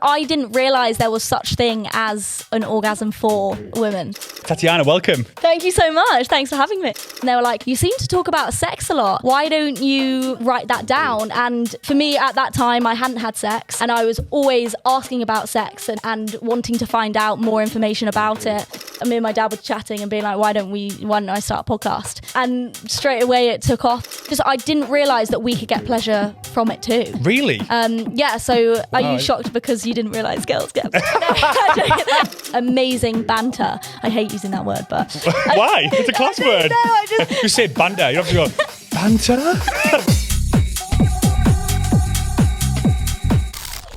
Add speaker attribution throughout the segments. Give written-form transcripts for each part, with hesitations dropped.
Speaker 1: I didn't realise there was such thing as an orgasm for women.
Speaker 2: Tatiana, welcome.
Speaker 1: Thank you so much. Thanks for having me. And they were like, you seem to talk about sex a lot. Why don't you write that down? And for me at that time, I hadn't had sex and I was always asking about sex and wanting to find out more information about it. And me and my dad were chatting and being like, why don't I start a podcast? And straight away it took off because I didn't realise that we could get pleasure from it too.
Speaker 2: Really?
Speaker 1: Yeah, so are you shocked because you didn't realise girls get amazing banter? I hate using that word, but...
Speaker 2: Why? It's a class word.
Speaker 1: No, I just...
Speaker 2: You say banter, you have to go, banter?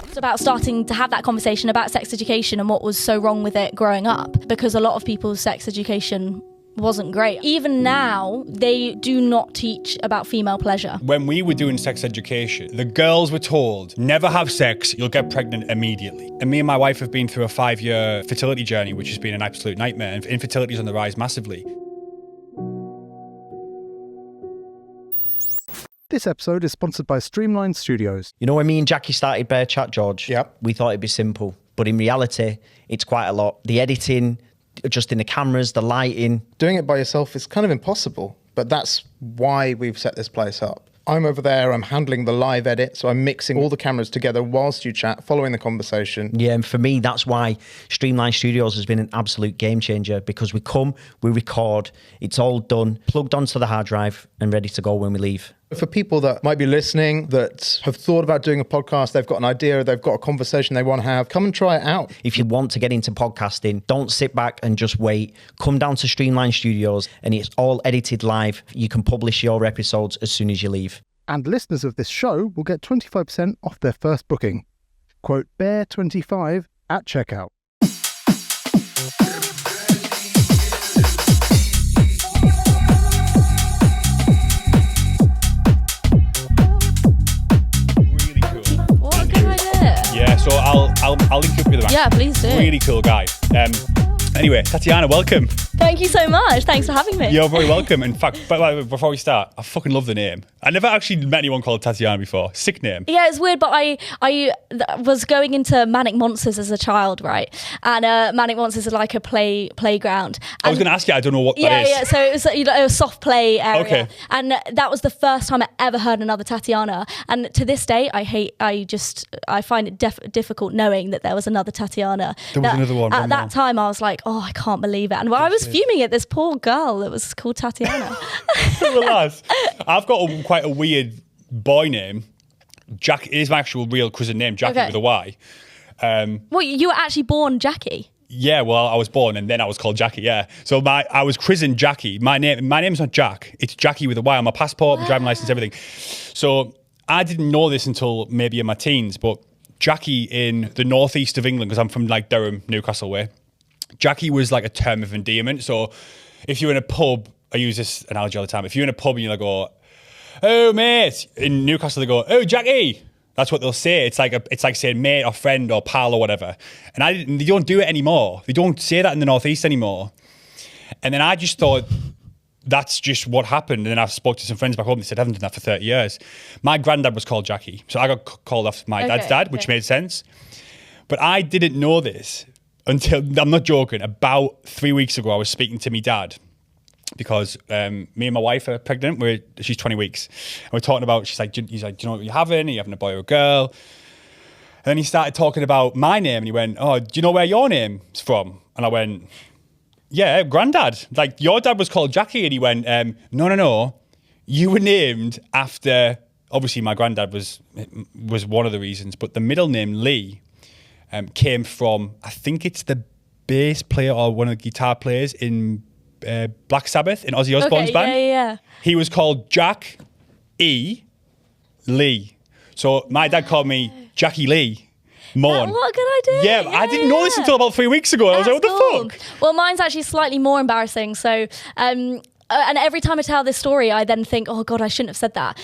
Speaker 1: It's about starting to have that conversation about sex education and what was so wrong with it growing up, because a lot of people's sex education wasn't great. Even now, they do not teach about female pleasure.
Speaker 2: When we were doing sex education, the girls were told, never have sex, you'll get pregnant immediately. And me and my wife have been through a 5-year fertility journey, which has been an absolute nightmare. And infertility is on the rise massively.
Speaker 3: This episode is sponsored by Streamline Studios.
Speaker 4: You know, when me and Jackie started Bear Chat, George,
Speaker 3: Yep.
Speaker 4: we thought it'd be simple. But in reality, it's quite a lot. The editing, adjusting the cameras, the lighting.
Speaker 5: Doing it by yourself is kind of impossible, but that's why we've set this place up. I'm over there, I'm handling the live edit, so I'm mixing all the cameras together whilst you chat, following the conversation.
Speaker 4: Yeah, and for me, that's why Streamline Studios has been an absolute game changer, because we come, we record, it's all done, plugged onto the hard drive and ready to go when we leave.
Speaker 5: For people that might be listening, that have thought about doing a podcast, they've got an idea, they've got a conversation they want to have, come and try it out.
Speaker 4: If you want to get into podcasting, don't sit back and just wait. Come down to Streamline Studios and it's all edited live. You can publish your episodes as soon as you leave.
Speaker 3: And listeners of this show will get 25% off their first booking. Quote BEAR25 at checkout.
Speaker 2: Really cool.
Speaker 1: What a good idea.
Speaker 2: Yeah, so I'll link you up with him.
Speaker 1: Yeah, please do.
Speaker 2: Really cool guy. Anyway, Tatiana, welcome.
Speaker 1: Thank you so much. Thanks for having me.
Speaker 2: You're very welcome. In fact, before we start, I fucking love the name. I never actually met anyone called Tatiana before. Sick name.
Speaker 1: Yeah, it's weird, but I was going into Manic Monsters as a child, right? And Manic Monsters are like a playground.
Speaker 2: I was going to ask you, I don't know what that is.
Speaker 1: Yeah, so it was a soft play area.
Speaker 2: Okay.
Speaker 1: And that was the first time I ever heard another Tatiana. And to this day, I find it difficult knowing that there was another Tatiana.
Speaker 2: There was another one.
Speaker 1: At that time, I was like, oh, I can't believe it. And I was fuming at this poor girl that was called Tatiana.
Speaker 2: Relax. I've got quite a weird boy name. Jack is my actual real cousin name, Jackie with a Y.
Speaker 1: Well, you were actually born Jackie?
Speaker 2: Yeah, well, I was born and then I was called Jackie, yeah. So I was christened Jackie. My name's not Jack. It's Jackie with a Y on my passport, my driving license, everything. So I didn't know this until maybe in my teens, but Jackie in the northeast of England, because I'm from like Durham, Newcastle way, Jackie was like a term of endearment. So if you're in a pub, I use this analogy all the time. If you're in a pub and you're like, oh mate, in Newcastle they go, oh Jackie. That's what they'll say. It's like saying mate or friend or pal or whatever. And they don't do it anymore. They don't say that in the northeast anymore. And then I just thought that's just what happened. And then I spoke to some friends back home. They said, I haven't done that for 30 years. My granddad was called Jackie. So I got called after my dad's dad, which made sense. But I didn't know this until, I'm not joking, about 3 weeks ago I was speaking to my dad because me and my wife are pregnant. She's 20 weeks. And we're talking about, he's like, do you know what you're having? Are you having a boy or a girl? And then he started talking about my name and he went, oh, do you know where your name's from? And I went, yeah, granddad. Like, your dad was called Jackie. And he went, no. You were named after, obviously my granddad was one of the reasons, but the middle name Lee came from, I think it's the bass player or one of the guitar players in Black Sabbath, in Ozzy Osbourne's band.
Speaker 1: Yeah.
Speaker 2: He was called Jack E. Lee. So my dad called me Jackie Lee. Morn.
Speaker 1: What a good idea.
Speaker 2: Yeah, I didn't know this until about 3 weeks ago. I was like, what the fuck?
Speaker 1: Well, mine's actually slightly more embarrassing. So, and every time I tell this story, I then think, oh God, I shouldn't have said that.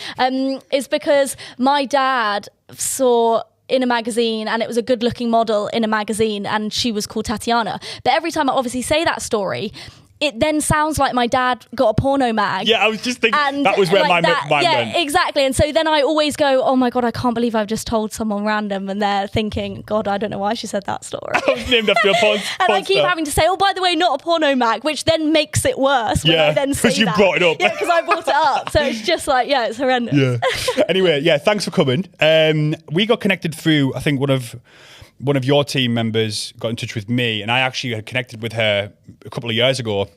Speaker 1: It's because my dad saw in a magazine, and it was a good looking model in a magazine, and she was called Tatiana. But every time I obviously say that story, it then sounds like my dad got a porno mag.
Speaker 2: Yeah, I was just thinking
Speaker 1: And
Speaker 2: that was where
Speaker 1: like
Speaker 2: my mind
Speaker 1: yeah,
Speaker 2: went.
Speaker 1: exactly. And so then I always go, oh my God, I can't believe I've just told someone random, and they're thinking, God, I don't know why she said that story.
Speaker 2: I was named after a porn
Speaker 1: And I keep
Speaker 2: star.
Speaker 1: having to say, oh, by the way, not a porno mag, which then makes it worse when I then say
Speaker 2: 'cause you
Speaker 1: that.
Speaker 2: brought it up.
Speaker 1: Yeah, because I brought it up. So it's just like, yeah, it's horrendous.
Speaker 2: Yeah. Anyway, yeah, thanks for coming. We got connected through, I think one of your team members got in touch with me, and I actually had connected with her a couple of years ago,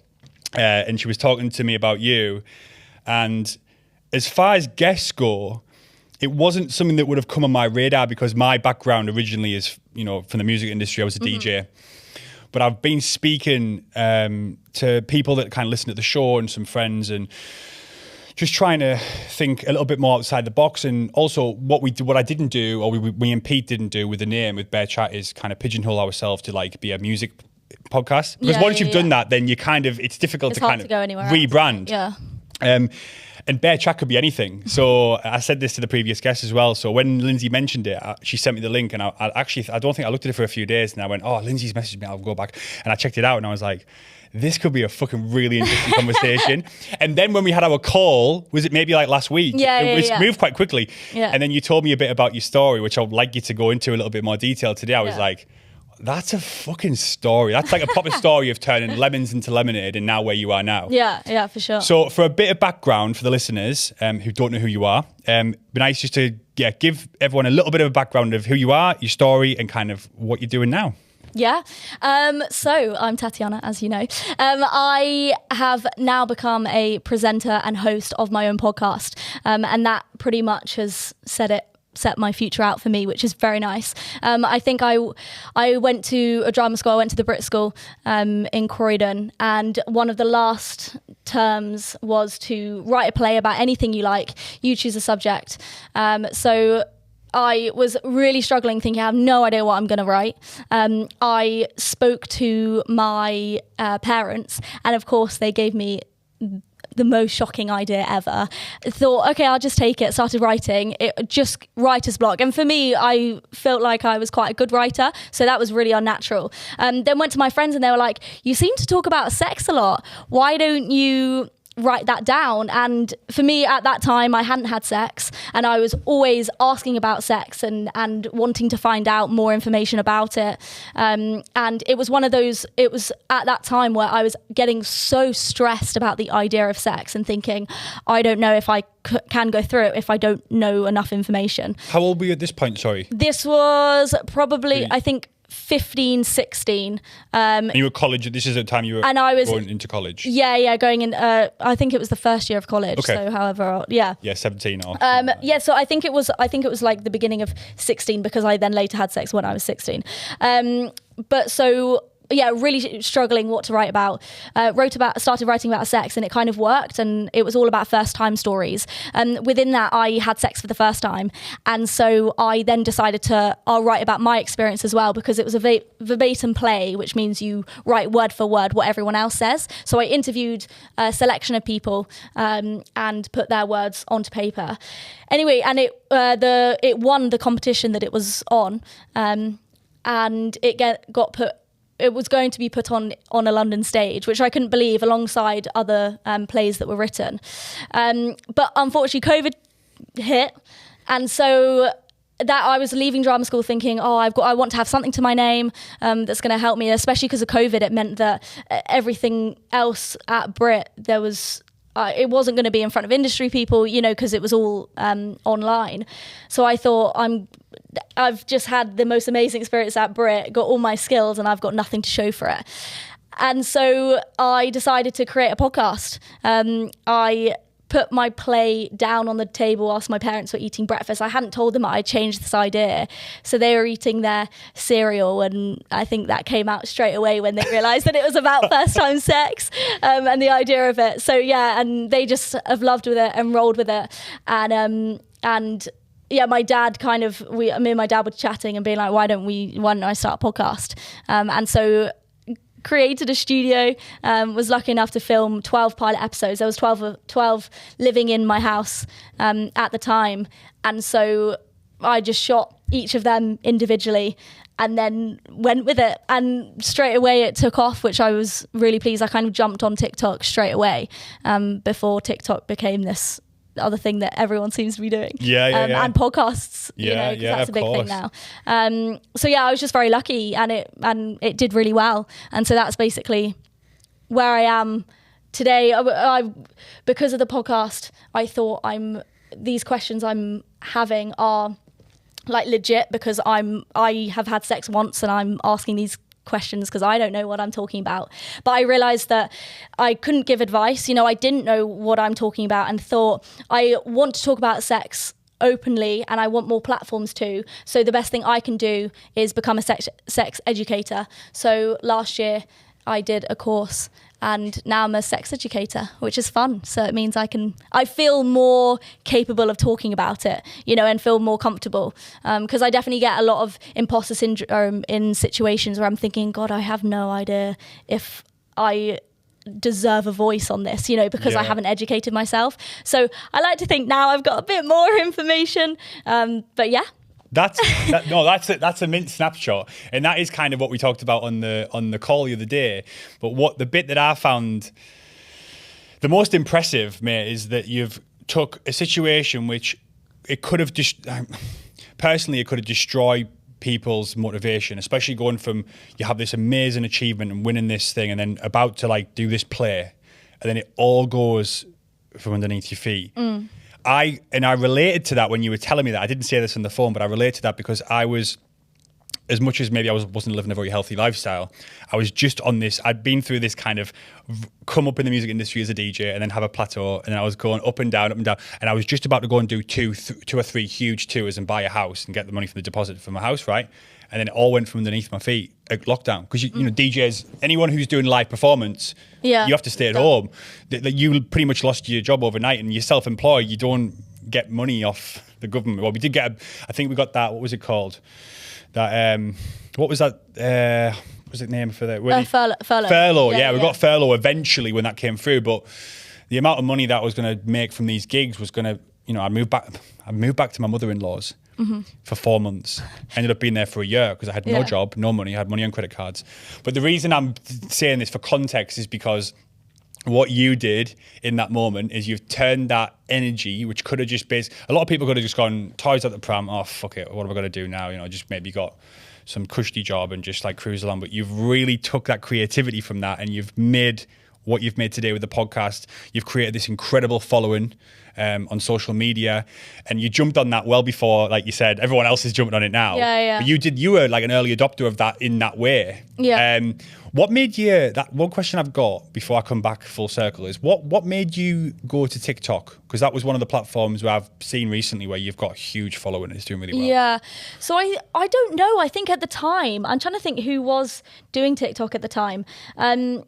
Speaker 2: and she was talking to me about you. And as far as guests go, it wasn't something that would have come on my radar because my background originally is, from the music industry. I was a DJ. But I've been speaking to people that kind of listen to the show and some friends, and just trying to think a little bit more outside the box. And also what I didn't do, or we and Pete didn't do with the name, with Bear Chat, is kind of pigeonhole ourselves to like be a music podcast. Because once you've done that, then you it's difficult
Speaker 1: It's
Speaker 2: to
Speaker 1: hard
Speaker 2: kind
Speaker 1: to
Speaker 2: of
Speaker 1: go anywhere else.
Speaker 2: rebrand.
Speaker 1: Yeah.
Speaker 2: And Bear Chat could be anything. So I said this to the previous guest as well. So when Lindsay mentioned it, she sent me the link, and I don't think I looked at it for a few days, and I went, oh, Lindsay's messaged me, I'll go back. And I checked it out, and I was like, this could be a fucking really interesting conversation. And then when we had our call, was it maybe like last week? It moved quite quickly.
Speaker 1: Yeah.
Speaker 2: And then you told me a bit about your story, which I would like you to go into a little bit more detail today. I was like, that's a fucking story. That's like a proper story of turning lemons into lemonade and now where you are now.
Speaker 1: Yeah, for sure.
Speaker 2: So for a bit of background for the listeners who don't know who you are, be nice just to give everyone a little bit of a background of who you are, your story, and kind of what you're doing now.
Speaker 1: Yeah. So I'm Tatiana, as you know. I have now become a presenter and host of my own podcast. And that pretty much has set my future out for me, which is very nice. I think I went to a drama school. I went to the BRIT School in Croydon, and one of the last terms was to write a play about anything you like. You choose a subject. So I was really struggling, thinking I have no idea what I'm going to write. I spoke to my parents, and of course they gave me the most shocking idea ever. Thought, okay, I'll just take it. Started writing it, just writer's block. And for me, I felt like I was quite a good writer, so that was really unnatural. Then went to my friends, and they were like, you seem to talk about sex a lot. Why don't you write that down? And for me at that time, I hadn't had sex, and I was always asking about sex and wanting to find out more information about it. And it was it was at that time where I was getting so stressed about the idea of sex and thinking, I don't know if I can go through it if I don't know enough information.
Speaker 2: How old were you at this point, sorry?
Speaker 1: This was probably, I think, 15, 16.
Speaker 2: And you were at college, this is the time you were going into college?
Speaker 1: Yeah, going in, I think it was the first year of college.
Speaker 2: Okay.
Speaker 1: So however, yeah.
Speaker 2: Yeah, 17 or...
Speaker 1: So I think it was like the beginning of 16, because I then later had sex when I was 16. But so... yeah, really struggling what to write about. Started writing about sex, and it kind of worked, and it was all about first time stories. Within that, I had sex for the first time. And so I then decided I'll write about my experience as well, because it was a verbatim play, which means you write word for word what everyone else says. So I interviewed a selection of people and put their words onto paper. Anyway, and it won the competition that it was on, and it was going to be put on a London stage, which I couldn't believe, alongside other plays that were written. But unfortunately, COVID hit. And so that I was leaving drama school thinking, I want to have something to my name that's going to help me, especially because of COVID. It meant that everything else at BRIT, it wasn't going to be in front of industry people, because it was all online. So I thought, I've just had the most amazing experience at BRIT, got all my skills, and I've got nothing to show for it. And so I decided to create a podcast. I put my play down on the table whilst my parents were eating breakfast. I hadn't told them I changed this idea. So they were eating their cereal, and I think that came out straight away when they realised that it was about first time sex and the idea of it. So yeah, and they just have loved with it and rolled with it. And yeah, my dad me and my dad were chatting and being like, why don't I start a podcast? And so created a studio, was lucky enough to film 12 pilot episodes. There was 12 living in my house at the time. And so I just shot each of them individually and then went with it. And straight away it took off, which I was really pleased. I kind of jumped on TikTok straight away before TikTok became this other thing that everyone seems to be doing. And podcasts, because that's a big thing now. So yeah, I was just very lucky, and it did really well. And so that's basically where I am today. I because of the podcast, I thought these questions I'm having are like legit, because I have had sex once and I'm asking these questions because I don't know what I'm talking about. But I realized that I couldn't give advice. I didn't know what I'm talking about, and thought I want to talk about sex openly, and I want more platforms too. So the best thing I can do is become a sex educator. So last year I did a course, and now I'm a sex educator, which is fun. So it means I feel more capable of talking about it, and feel more comfortable. Because I definitely get a lot of imposter syndrome in situations where I'm thinking, God, I have no idea if I deserve a voice on this, because I haven't educated myself. So I like to think now I've got a bit more information. But yeah.
Speaker 2: That's a mint snapshot, and that is kind of what we talked about on the call the other day. But the bit that I found the most impressive, mate, is that you've took a situation which it could have personally, it could have destroyed people's motivation, especially going from you have this amazing achievement and winning this thing, and then about to like do this play, and then it all goes from underneath your feet. I related to that when you were telling me that. I didn't say this on the phone, but I related to that because I was, as much as maybe I wasn't living a very healthy lifestyle, I was just on this, I'd been through this kind of come up in the music industry as a DJ and then have a plateau, and then I was going up and down, and I was just about to go and do two or three huge tours and buy a house and get the money from the deposit for my house, right? And then it all went from underneath my feet at lockdown. Because, DJs, anyone who's doing live performance, you have to stay at home. You pretty much lost your job overnight, and you're self-employed. You don't get money off the government. Well, we did get, I think we got that, what was it called? That, what was that? What was it name for that?
Speaker 1: Furlough.
Speaker 2: Furlough, yeah. We got furlough eventually when that came through. But the amount of money that I was going to make from these gigs was going to, I moved back to my mother-in-law's. For 4 months. Ended up being there for a year because I had no job, no money. I had money on credit cards. But the reason I'm saying this for context is because what you did in that moment is you've turned that energy, which could have just been, a lot of people could have just gone, toys at the pram, oh, fuck it, what have I got to do now? Just maybe got some cushy job and just like cruise along. But you've really took that creativity from that, and you've made what you've made today with the podcast. You've created this incredible following on social media, and you jumped on that well before, like you said, everyone else is jumping on it now. But you were like an early adopter of that in that way. What made you, that one question I've got before I come back full circle is what made you go to TikTok? Because that was one of the platforms where I've seen recently where you've got a huge following and it's doing really well.
Speaker 1: Yeah. So I don't know. I think at the time, I'm trying to think who was doing TikTok at the time. I'm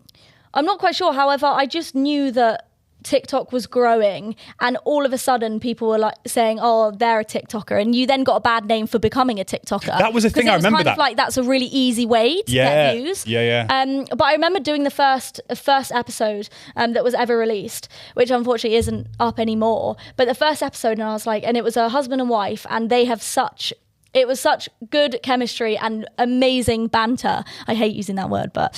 Speaker 1: not quite sure. However, I just knew that TikTok was growing, and all of a sudden people were like saying, oh, they're a TikToker, and you then got a bad name for becoming a TikToker.
Speaker 2: That was a thing. I remember
Speaker 1: kind
Speaker 2: that.
Speaker 1: Of like that's a really easy way to get views. But I remember doing the first episode that was ever released, which unfortunately isn't up anymore. But the first episode, and I was like, and it was a husband and wife, and they have it was such good chemistry and amazing banter. I hate using that word, but...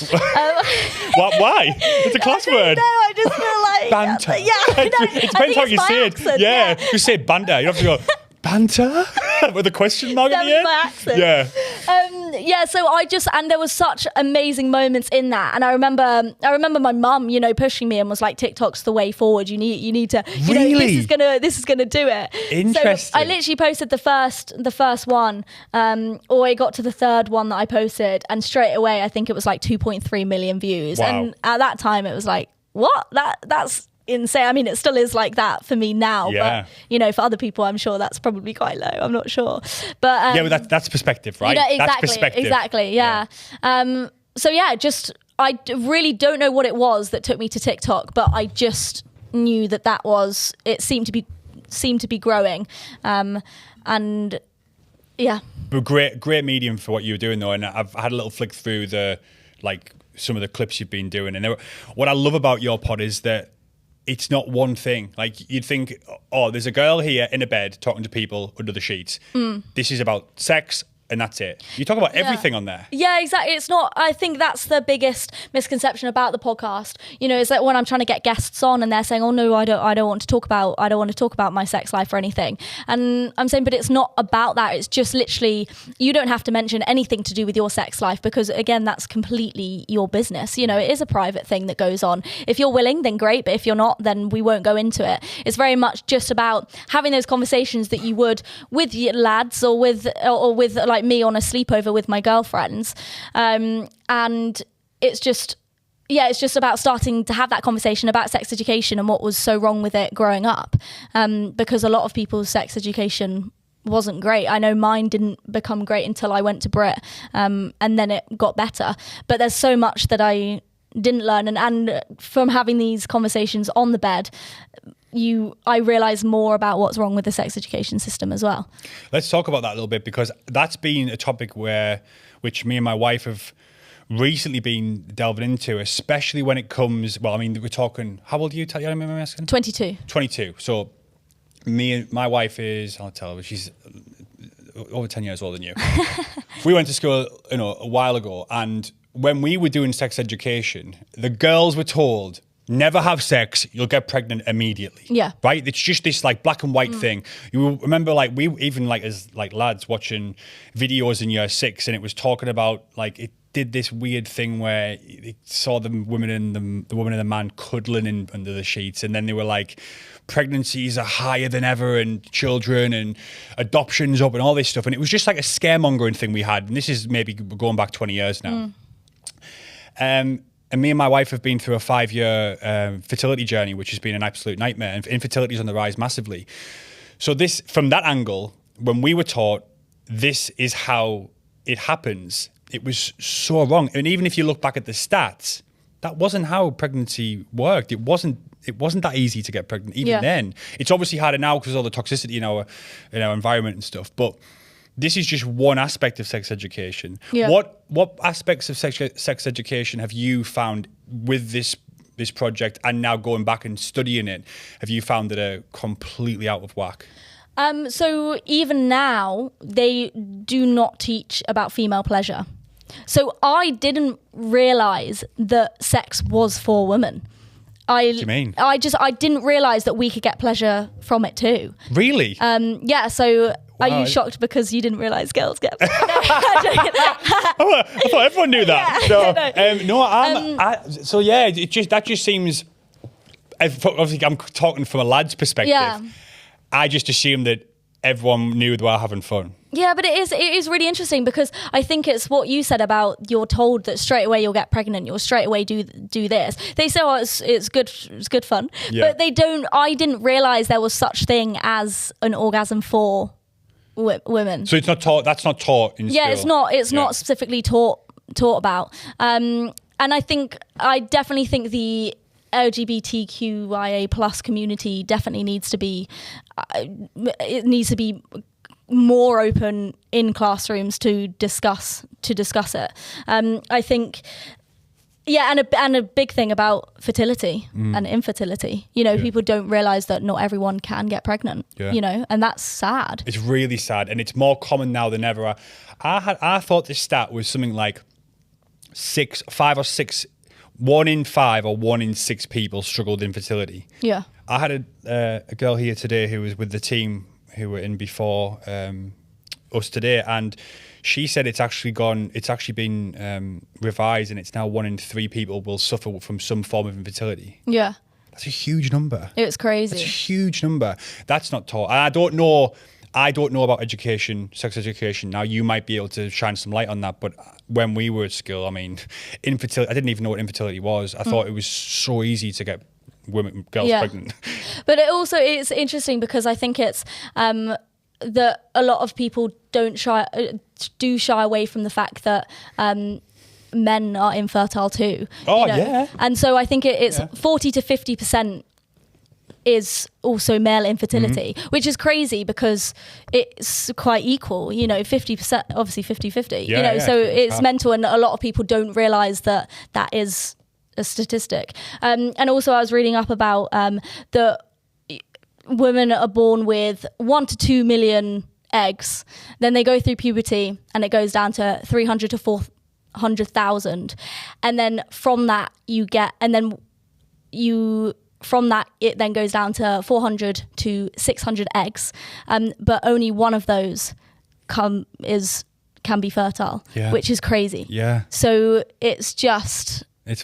Speaker 2: Why? It's a class word.
Speaker 1: No, I just feel like...
Speaker 2: Banter.
Speaker 1: Yeah,
Speaker 2: It depends how you say it. Yeah, you say banter. You have to go, banter? With a question mark at the end?
Speaker 1: My accent.
Speaker 2: Yeah.
Speaker 1: So and there was such amazing moments in that. And I remember my mum, pushing me and was like, TikTok's the way forward. You need to,
Speaker 2: really?
Speaker 1: this is gonna do it.
Speaker 2: Interesting.
Speaker 1: So I literally posted the first one, or I got to the third one that I posted, and straight away, I think it was like 2.3 million views.
Speaker 2: Wow.
Speaker 1: And at that time it was like, what? That's insane. I mean, it still is like that for me now, but for other people, I'm sure that's probably quite low. I'm not sure, but
Speaker 2: but that's perspective, right?
Speaker 1: Exactly,
Speaker 2: that's perspective.
Speaker 1: Exactly, yeah. So yeah, I really don't know what it was that took me to TikTok, but I just knew that it seemed to be growing, and yeah.
Speaker 2: But great medium for what you were doing though, and I've had a little flick through some of the clips you've been doing, and what I love about your pod is that it's not one thing. Like you'd think, oh, there's a girl here in a bed talking to people under the sheets. This is about sex and that's it. You talk about everything on there.
Speaker 1: Yeah, exactly. It's not, I think that's the biggest misconception about the podcast. You know, it's like when I'm trying to get guests on and they're saying, oh no, I don't want to talk about my sex life or anything. And I'm saying, but it's not about that. It's just literally, you don't have to mention anything to do with your sex life because again, that's completely your business. You know, it is a private thing that goes on. If you're willing, then great. But if you're not, then we won't go into it. It's very much just about having those conversations that you would with your lads or with like me on a sleepover with my girlfriends. And it's just about starting to have that conversation about sex education and what was so wrong with it growing up. Because a lot of people's sex education wasn't great. I know mine didn't become great until I went to BRIT, and then it got better. But there's so much that I didn't learn, and from having these conversations on the bed, I realise more about what's wrong with the sex education system as well.
Speaker 2: Let's talk about that a little bit because that's been a topic which me and my wife have recently been delving into, especially when it comes, well, I mean, we're talking, how old are you, Tatiana, am I asking?
Speaker 1: 22.
Speaker 2: 22. So my wife is, I'll tell her, she's over 10 years older than you. We went to school, a while ago, and when we were doing sex education, the girls were told, never have sex, you'll get pregnant immediately.
Speaker 1: Yeah.
Speaker 2: Right? It's just this like black and white thing. You remember like we even like as like lads watching videos in year 6 and it was talking about like it did this weird thing where it saw the woman and the man cuddling under the sheets and then they were like pregnancies are higher than ever and children and adoptions up and all this stuff. And it was just like a scaremongering thing we had. And this is maybe going back 20 years now. And me and my wife have been through a 5-year fertility journey, which has been an absolute nightmare. And infertility is on the rise massively. So this, from that angle, when we were taught this is how it happens, it was so wrong. And even if you look back at the stats, that wasn't how pregnancy worked. It wasn't that easy to get pregnant even then. It's obviously harder now because of all the toxicity in our environment and stuff. But this is just one aspect of sex education. Yeah. What aspects of sex education have you found with this project and now going back and studying it, have you found that are completely out of whack?
Speaker 1: So even now, they do not teach about female pleasure. So I didn't realise that sex was for women.
Speaker 2: What do you mean?
Speaker 1: I didn't realise that we could get pleasure from it too.
Speaker 2: Really?
Speaker 1: Yeah, so... Wow. Are you shocked because you didn't realise girls get? No,
Speaker 2: I thought everyone knew that.
Speaker 1: Yeah,
Speaker 2: So yeah, that just seems. Obviously, I'm talking from a lad's perspective.
Speaker 1: Yeah.
Speaker 2: I just assumed that everyone knew they were having fun.
Speaker 1: Yeah, but it is really interesting because I think it's what you said about you're told that straight away you'll get pregnant, you'll straight away do this. They say, oh, it's good fun, but they don't. I didn't realise there was such thing as an orgasm for women.
Speaker 2: So it's not taught. That's not taught in school.
Speaker 1: It's not specifically taught about. And I definitely think the LGBTQIA plus community definitely needs to be. It needs to be more open in classrooms to discuss it. I think. Yeah, and a big thing about fertility and infertility. People don't realise that not everyone can get pregnant. Yeah. And that's sad.
Speaker 2: It's really sad, and it's more common now than ever. I thought this stat was something like 5 or 6, 1 in 5 or 1 in 6 people struggled with infertility. Yeah. I had a girl here today who was with the team who were in before us today, and she said it's actually been revised, and it's now 1 in 3 people will suffer from some form of infertility. Yeah. That's a huge number.
Speaker 1: It's crazy.
Speaker 2: That's a huge number. That's not taught. And I don't know about education, sex education. Now, you might be able to shine some light on that, but when we were at school, I mean, infertility, I didn't even know what infertility was. I thought it was so easy to get girls pregnant.
Speaker 1: But it's interesting because I think it's that a lot of people do shy away from the fact that men are infertile too.
Speaker 2: Oh, yeah.
Speaker 1: And so I think it's 40 to 50% is also male infertility, which is crazy because it's quite equal, 50%, obviously 50-50, so it's mental, and a lot of people don't realise that is a statistic. And also I was reading up about the women are born with 1 to 2 million eggs. Then they go through puberty and it goes down to 300 to 400,000. And then from that it then goes down to 400 to 600 eggs. But only one of those can be fertile, which is crazy.
Speaker 2: Yeah.
Speaker 1: So it's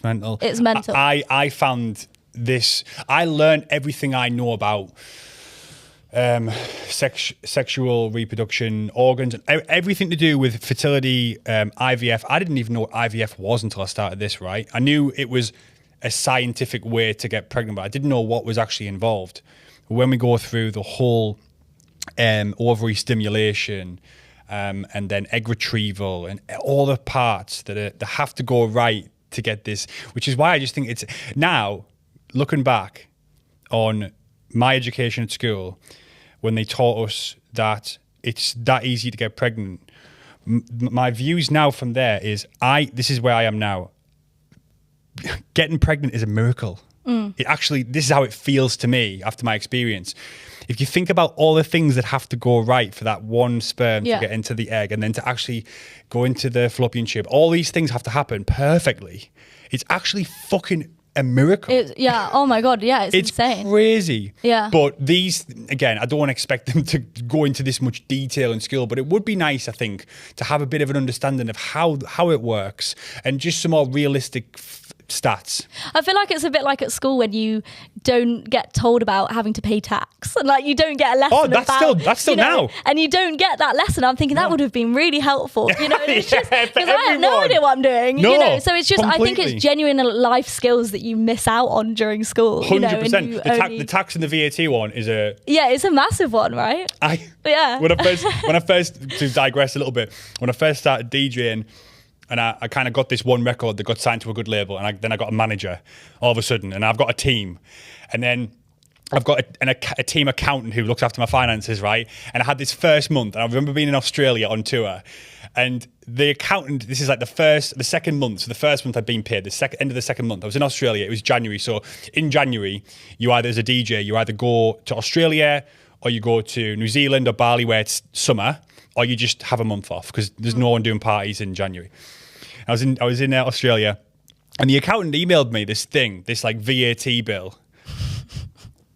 Speaker 1: mental. It's mental.
Speaker 2: I found this. I learned everything I know about sexual reproduction, organs, everything to do with fertility, IVF. I didn't even know what IVF was until I started this, right? I knew it was a scientific way to get pregnant, but I didn't know what was actually involved. When we go through the whole ovary stimulation, and then egg retrieval and all the parts that have to go right to get this, which is why I just think it's now looking back on my education at school when they taught us that it's that easy to get pregnant. My views now from there is this is where I am now. Getting pregnant is a miracle. This is how it feels to me after my experience. If you think about all the things that have to go right for that one sperm to get into the egg and then to actually go into the fallopian tube, all these things have to happen perfectly. It's actually fucking a miracle.
Speaker 1: Oh my God. Yeah. It's insane.
Speaker 2: Crazy.
Speaker 1: Yeah.
Speaker 2: But these, again, I don't want to expect them to go into this much detail and skill, but it would be nice, I think, to have a bit of an understanding of how it works and just some more realistic stats.
Speaker 1: I feel like it's a bit like at school when you don't get told about having to pay tax and like you don't get a lesson.
Speaker 2: Oh, that's still now.
Speaker 1: And you don't get that lesson. I'm thinking that would have been really helpful. You know, it's just because I have no idea what I'm doing.
Speaker 2: No,
Speaker 1: you know, so it's just
Speaker 2: completely.
Speaker 1: I think it's genuine life skills that you miss out on during school.
Speaker 2: 100%.
Speaker 1: You know,
Speaker 2: The tax and the VAT one is
Speaker 1: it's a massive one, right?
Speaker 2: When I first to digress a little bit, when I first started DJing. And I kind of got this one record that got signed to a good label. And then I got a manager all of a sudden. And I've got a team. And then I've got a team accountant who looks after my finances, right? And I had this first month. And I remember being in Australia on tour. And the accountant, this is like the second month. So the first month I'd been paid, end of the second month. I was in Australia. It was January. So in January, you either, as a DJ, you either go to Australia or you go to New Zealand or Bali where it's summer, or you just have a month off because there's no one doing parties in January. I was in Australia, and the accountant emailed me this like VAT bill,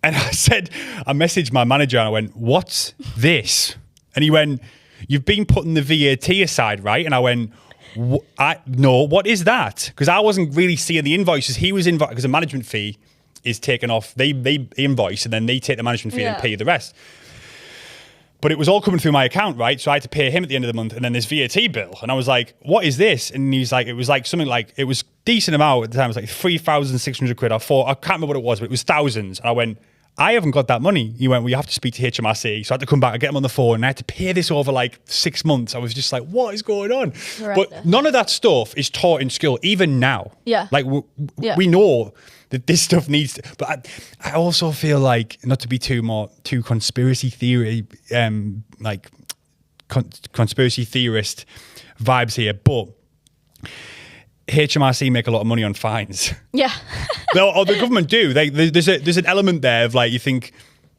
Speaker 2: and I messaged my manager and I went, "What's this?" And he went, "You've been putting the VAT aside, right?" And I went, "No, what is that?" Because I wasn't really seeing the invoices. He was because the management fee is taken off. They invoice and then they take the management fee and pay you the rest. But it was all coming through my account, right? So I had to pay him at the end of the month, and then this VAT bill. And I was like, what is this? And he's like, it was like something like, it was decent amount at the time. It was like 3,600 quid or I can't remember what it was, but it was thousands. And I went, I haven't got that money. He went, well, you have to speak to HMRC. So I had to come back and get him on the phone, and I had to pay this over like 6 months. I was just like, what is going on?
Speaker 1: Horrendous.
Speaker 2: But none of that stuff is taught in school, even now.
Speaker 1: Yeah.
Speaker 2: Like we know that this stuff needs to, but I also feel like, not to be too conspiracy theory, conspiracy theorist vibes here, but HMRC make a lot of money on fines.
Speaker 1: Yeah.
Speaker 2: Or the government do. There's an element there of like, you think,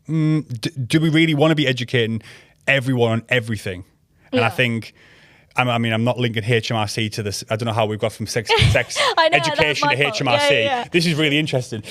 Speaker 2: do we really want to be educating everyone on everything? And I think, I mean, I'm not linking HMRC to this. I don't know how we've got from sex education to HMRC.
Speaker 1: Yeah.
Speaker 2: This is really interesting.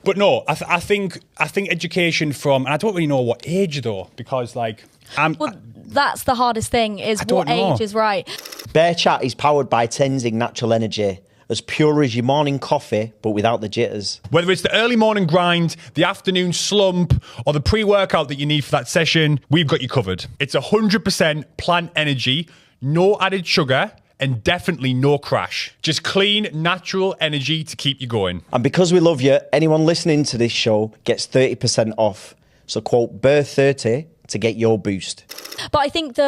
Speaker 2: But no, I think education from, and I don't really know what age though, because like,
Speaker 1: that's the hardest thing is what age is right.
Speaker 4: Bear Chat is powered by Tenzing Natural Energy. As pure as your morning coffee, but without the jitters.
Speaker 2: Whether it's the early morning grind, the afternoon slump, or the pre-workout that you need for that session, we've got you covered. It's 100% plant energy, no added sugar, and definitely no crash. Just clean, natural energy to keep you going.
Speaker 4: And because we love you, anyone listening to this show gets 30% off. So quote BEAR30 to get your boost.
Speaker 1: But I think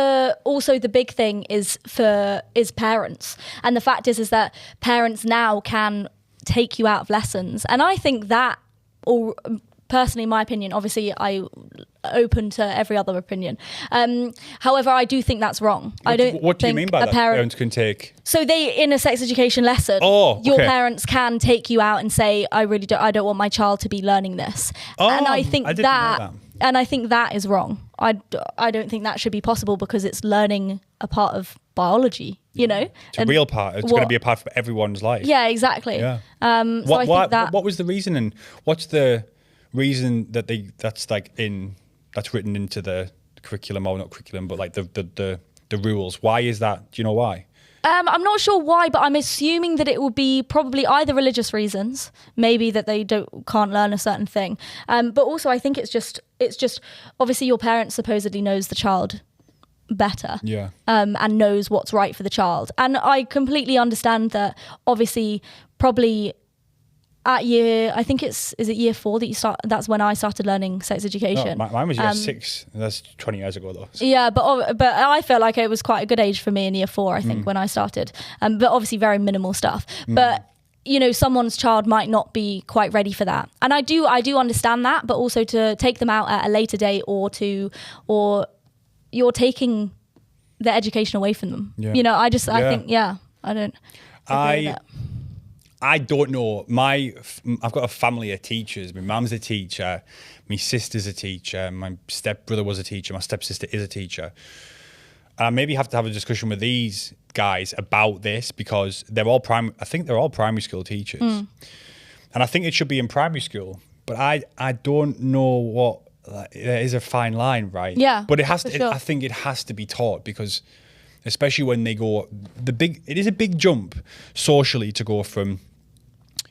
Speaker 1: also the big thing is parents. And the fact is that parents now can take you out of lessons. And I think that, or personally, my opinion, obviously I open to every other opinion. However, I do think that's wrong.
Speaker 2: What do you mean by that? Parents can take?
Speaker 1: So in a sex education lesson, your parents can take you out and say, I don't want my child to be learning this. And I think that is wrong. I don't think that should be possible because it's learning a part of biology, you know.
Speaker 2: It's a real part. It's going to be a part of everyone's life.
Speaker 1: Yeah, exactly.
Speaker 2: Yeah.
Speaker 1: So I think that.
Speaker 2: What was the reason, and what's the reason that that's written into the curriculum, or not curriculum, but like the rules? Why is that? Do you know why?
Speaker 1: I'm not sure why, but I'm assuming that it will be probably either religious reasons, maybe that they can't learn a certain thing, but also I think it's just obviously your parent supposedly knows the child better, and knows what's right for the child, and I completely understand that. Obviously, probably at I think is it year 4 that you start? That's when I started learning sex education.
Speaker 2: No, mine was year 6. That's 20 years ago though. So.
Speaker 1: Yeah, but I feel like it was quite a good age for me in year 4. I think when I started, but obviously very minimal stuff. But you know, someone's child might not be quite ready for that, and I do understand that. But also to take them out at a later date, or you're taking the education away from them. Yeah. You know, I think I don't.
Speaker 2: I don't know. I've got a family of teachers. My mum's a teacher. My sister's a teacher. My stepbrother was a teacher. My stepsister is a teacher. And I maybe have to have a discussion with these guys about this because I think they're all primary school teachers. And I think it should be in primary school. But I don't know what... there is a fine line, right?
Speaker 1: Yeah,
Speaker 2: but it has to.
Speaker 1: sure.
Speaker 2: I think it has to be taught because, especially when they go it is a big jump socially to go from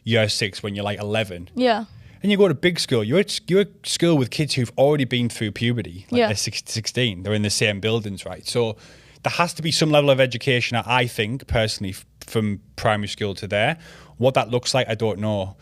Speaker 2: year 6 when you're like 11.
Speaker 1: Yeah.
Speaker 2: And you go to big school. You're at school with kids who've already been through puberty. Like they're 16. They're in the same buildings, right? So there has to be some level of education. I think personally, from primary school to there, what that looks like, I don't know.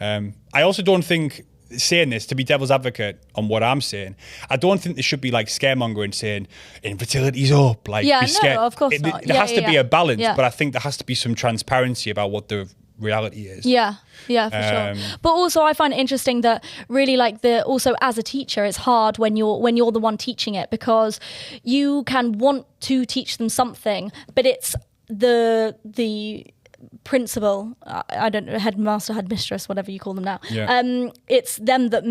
Speaker 2: I also don't think. Saying this to be devil's advocate on what I'm saying, I don't think there should be like scaremongering saying infertility's up. Like, be scared.
Speaker 1: No, of course not.
Speaker 2: There has to be a balance,
Speaker 1: Yeah.
Speaker 2: but I think there has to be some transparency about what the reality is.
Speaker 1: Yeah, for sure. But also, I find it interesting that really, like also as a teacher, it's hard when you're the one teaching it because you can want to teach them something, but it's the principal, I don't know, headmaster, headmistress, whatever you call them now. Yeah. It's them that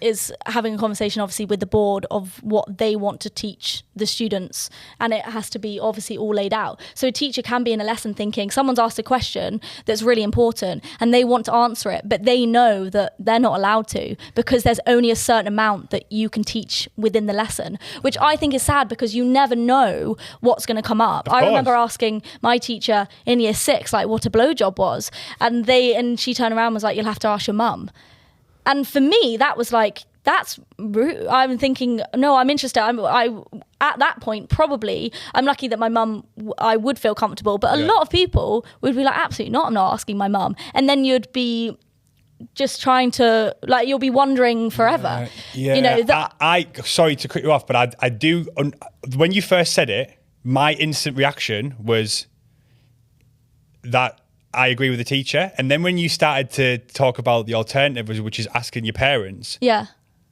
Speaker 1: is having a conversation obviously with the board of what they want to teach the students, and it has to be obviously all laid out. So a teacher can be in a lesson thinking someone's asked a question that's really important and they want to answer it, but they know that they're not allowed to because there's only a certain amount that you can teach within the lesson, which I think is sad because you never know what's going to come up. I remember asking my teacher in year 6 like what a blowjob was, and she turned around and was like, you'll have to ask your mum. And for me, that was like, that's rude. I'm thinking, no, I'm interested. I at that point, probably, I'm lucky that my mum, I would feel comfortable. But a lot of people would be like, absolutely not, I'm not asking my mum. And then you'd be just trying to, like, you'll be wondering forever.
Speaker 2: Yeah,
Speaker 1: you know,
Speaker 2: I sorry to cut you off, but I do, when you first said it, my instant reaction was that I agree with the teacher. And then when you started to talk about the alternative, which is asking your parents, I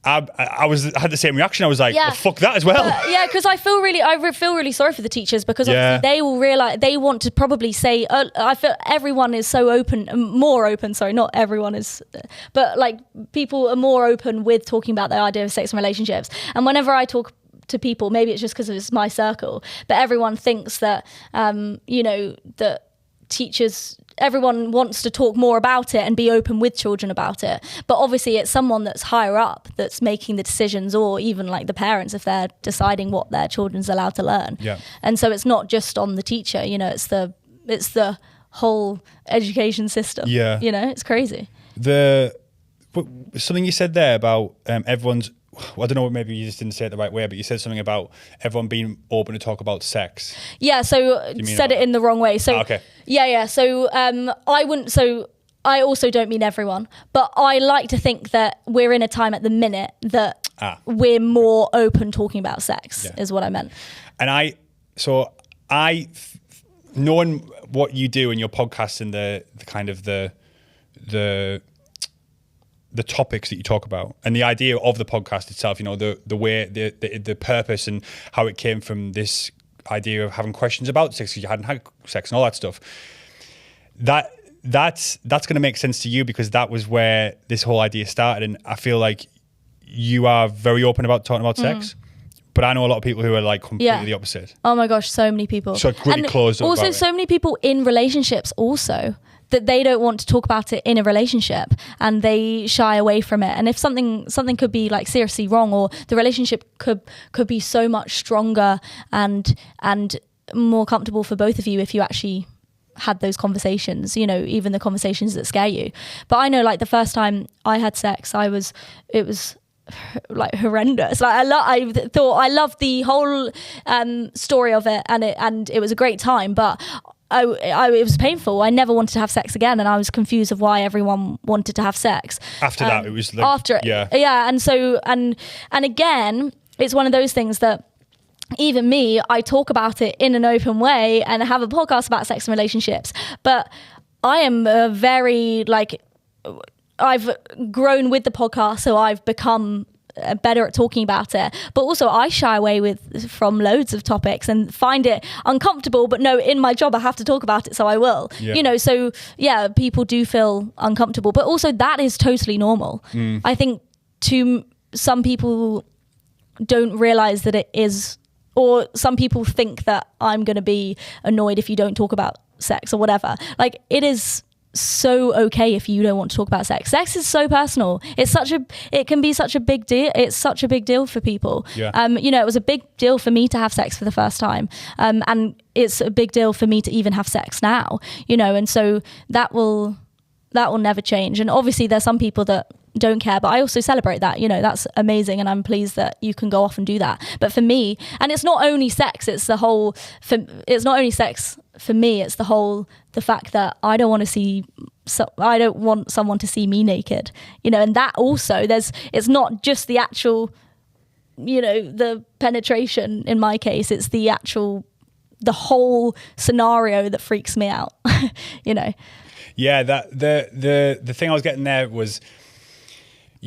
Speaker 2: had the same reaction. I was like, well, fuck that as well.
Speaker 1: Because I feel really sorry for the teachers because obviously they will realize they want to probably say. I feel everyone is so open, more open. Sorry, not everyone is, but like people are more open with talking about their idea of sex and relationships. And whenever I talk to people, maybe it's just because it's my circle, but everyone thinks that that teachers. Everyone wants to talk more about it and be open with children about it. But obviously it's someone that's higher up that's making the decisions, or even like the parents if they're deciding what their children's allowed to learn. Yeah. And so it's not just on the teacher, it's the whole education system. Yeah. It's crazy.
Speaker 2: Something you said there about everyone's, I don't know, maybe you just didn't say it the right way, but you said something about everyone being open to talk about sex.
Speaker 1: Yeah, so said it in the wrong way. So
Speaker 2: okay.
Speaker 1: Yeah. So I also don't mean everyone, but I like to think that we're in a time at the minute that we're more open talking about sex is what I meant. And
Speaker 2: knowing what you do in your podcast and the kind of the topics that you talk about and the idea of the podcast itself, the way, the purpose and how it came from this idea of having questions about sex because you hadn't had sex and all that stuff. That's going to make sense to you because that was where this whole idea started. And I feel like you are very open about talking about sex. But I know a lot of people who are like completely the opposite.
Speaker 1: Oh my gosh, so many people.
Speaker 2: So really
Speaker 1: and
Speaker 2: closed up.
Speaker 1: Also,
Speaker 2: about
Speaker 1: so
Speaker 2: it.
Speaker 1: many people in relationships also that they don't want to talk about it in a relationship and they shy away from it. And if something could be like seriously wrong, or the relationship could be so much stronger and more comfortable for both of you if you actually had those conversations, you know, even the conversations that scare you. But I know, like, the first time I had sex, it was like horrendous. Like, I thought I loved the whole story of it, and it was a great time, but it was painful. I never wanted to have sex again, and I was confused of why everyone wanted to have sex.
Speaker 2: After that, it was like,
Speaker 1: after, yeah. And so, and again, it's one of those things that even me, I talk about it in an open way and have a podcast about sex and relationships, but I am very, like, I've grown with the podcast, so I've become better at talking about it. But also, I shy away from loads of topics and find it uncomfortable. But no, in my job, I have to talk about it, so I will.
Speaker 2: Yeah.
Speaker 1: You know, so yeah, people do feel uncomfortable, but also that is totally normal. I think some people don't realize that it is, or some people think that I'm going to be annoyed if you don't talk about sex or whatever. Like, it is so okay if you don't want to talk about sex. Sex is so personal. It can be such a big deal. It's such a big deal for people.
Speaker 2: Yeah.
Speaker 1: You know, it was a big deal for me to have sex for the first time. And it's a big deal for me to even have sex now, you know, and so that will never change. And obviously there's some people that don't care, but I also celebrate that, you know, that's amazing, and I'm pleased that you can go off and do that. But for me, and it's not only sex, it's not only sex for me, it's the fact that I don't want someone to see me naked, you know, and that also it's not just the actual, you know, the penetration in my case, it's the whole scenario that freaks me out, you know.
Speaker 2: Yeah, that the thing I was getting there was,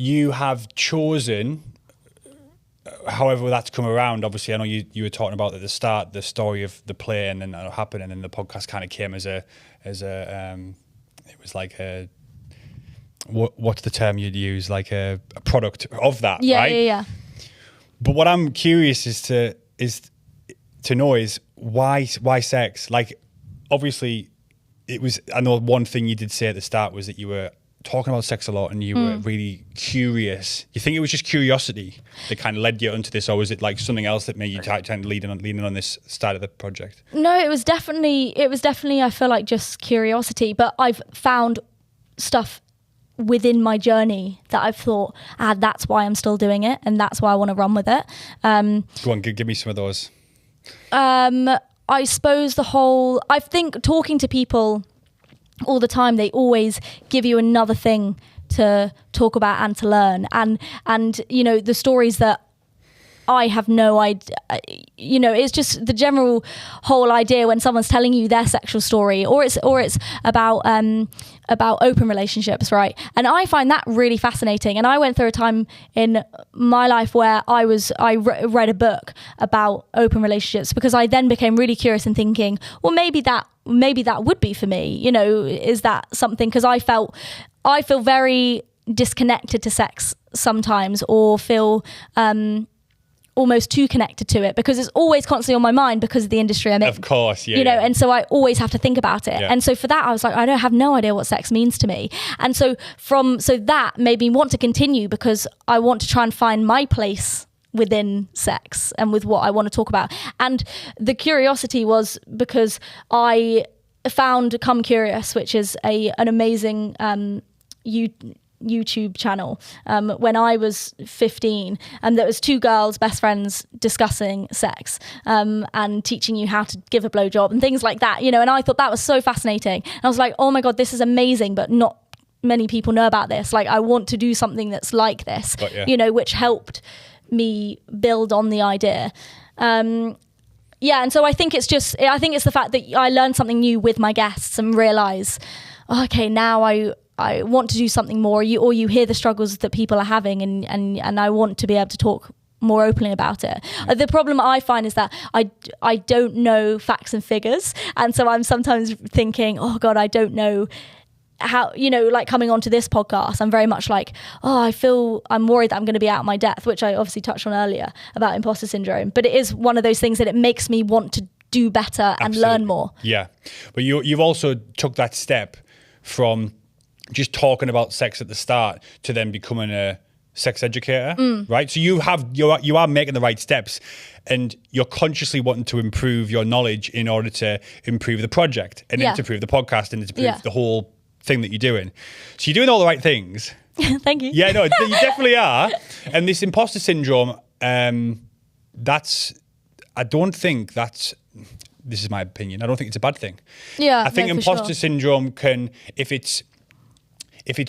Speaker 2: you have chosen, however that's come around. Obviously, I know you were talking about at the start the story of the play, and then that happened, and then the podcast kind of came as a it was like a, what's the term you'd use, like a product of that, right?
Speaker 1: Yeah.
Speaker 2: But what I'm curious is to know is why sex? Like, obviously, it was. I know one thing you did say at the start was that you were talking about sex a lot and you were really curious. You think it was just curiosity that kind of led you onto this, or was it like something else that made you kind of leaning on this side of the project? No,
Speaker 1: it was definitely I feel like just curiosity, but I've found stuff within my journey that I've thought, that's why I'm still doing it, and that's why I want to run with it.
Speaker 2: Go on, give me some of those.
Speaker 1: I suppose I think talking to people all the time, they always give you another thing to talk about and to learn, and you know, the stories that I have no idea, you know, it's just the general whole idea when someone's telling you their sexual story, or it's about open relationships, right? And I find that really fascinating. And I went through a time in my life where I read a book about open relationships, because I then became really curious and thinking, well, maybe that would be for me. You know, is that something? Because I feel very disconnected to sex sometimes, or feel almost too connected to it, because it's always constantly on my mind because of the industry I'm in.
Speaker 2: Of course, yeah.
Speaker 1: You know, and so I always have to think about it.
Speaker 2: Yeah.
Speaker 1: And so for that, I was like, I don't have no idea what sex means to me. And so that made me want to continue, because I want to try and find my place within sex and with what I want to talk about. And the curiosity was because I found Come Curious, which is an amazing YouTube channel when I was 15, and there was two girls, best friends, discussing sex and teaching you how to give a blowjob and things like that, you know. And I thought that was so fascinating, and I was like, oh my god, this is amazing, but not many people know about this. Like, I want to do something that's like this, you know, which helped me build on the idea. And so I think it's the fact that I learned something new with my guests and realize, okay, now I want to do something more, or you hear the struggles that people are having, and I want to be able to talk more openly about it. The problem I find is that I don't know facts and figures, and so I'm sometimes thinking, oh god, I don't know how, you know, like coming onto this podcast, I'm very much like, I'm worried that I'm going to be out of my depth, which I obviously touched on earlier about imposter syndrome. But it is one of those things that it makes me want to do better and learn more.
Speaker 2: Yeah. But you've also took that step from just talking about sex at the start to then becoming a sex educator, right? So you are making the right steps, and you're consciously wanting to improve your knowledge in order to improve the project and then to improve the podcast and to improve the whole thing that you're doing. So you're doing all the right things.
Speaker 1: Thank you.
Speaker 2: Yeah, no, you definitely are. And this imposter syndrome, this is my opinion, I don't think it's a bad thing.
Speaker 1: Yeah,
Speaker 2: I think imposter syndrome can, if it's